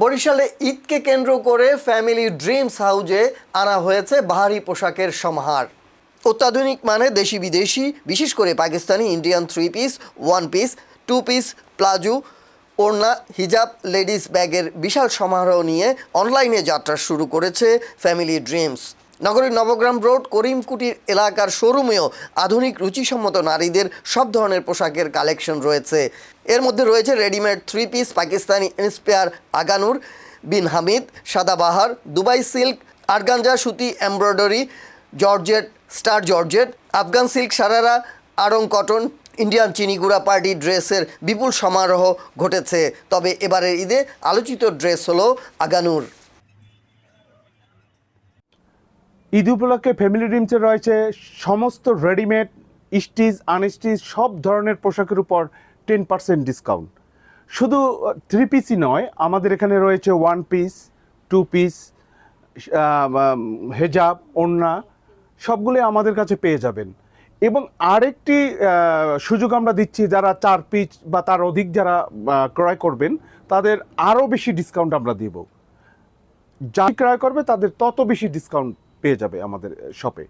বরিশালে ঈদকে কেন্দ্র করে ফ্যামিলি ড্রিমস হাউজে আনা হয়েছে বাহারি পোশাকের সমাহার। অত্যাধুনিক মানে দেশি বিদেশি, বিশেষ করে Pakistani, Indian 3 piece, 1 piece, 2 piece, palazzo, ওড়না, হিজাব, লেডিস ব্যাগের বিশাল সমারোহ নিয়ে অনলাইনে যাত্রা শুরু করেছে ফ্যামিলি ড্রিমস। নগরীর নবগ্রাম রোড করিমকুটির এলাকার শোরুমেও আধুনিক রুচিসম্মত নারীদের সব ধরনের পোশাকের কালেকশন রয়েছে। এর মধ্যে রয়েছে readymade 3 piece, Pakistani inspire Aganoor, বিন হামিদ, সাদাবাহার, দুবাই সিল্ক, আরগানজা সুতি, embroidery, georgette, star georgette, Afghan silk, sharara, আড়ং কটন, ইন্ডিয়ান চিনিগুড়া পার্টি ড্রেসের বিপুল সমারোহ ঘটেছে। তবে এবারের ঈদে আলোচিত ড্রেস হলো আগানুর। ঈদ উপলক্ষে ফ্যামিলি ড্রিমসে রয়েছে সমস্ত রেডিমেড, স্টিচ, আনস্টিচ সব ধরনের পোশাকের উপর 10% ডিসকাউন্ট। শুধু 3 পিসই নয়, আমাদের এখানে রয়েছে 1 পিস, 2 পিস, হেজাব, ওড়না সবগুলো আমাদের কাছে পেয়ে যাবেন। এবং আরেকটি সুযোগ আমরা দিচ্ছি, যারা 4 পিস বা তার অধিক যারা ক্রয় করবেন তাদের আরও বেশি ডিসকাউন্ট আমরা দেব। যা ক্রয় করবে তাদের তত বেশি ডিসকাউন্ট পেয়ে যাবে আমাদের শপে।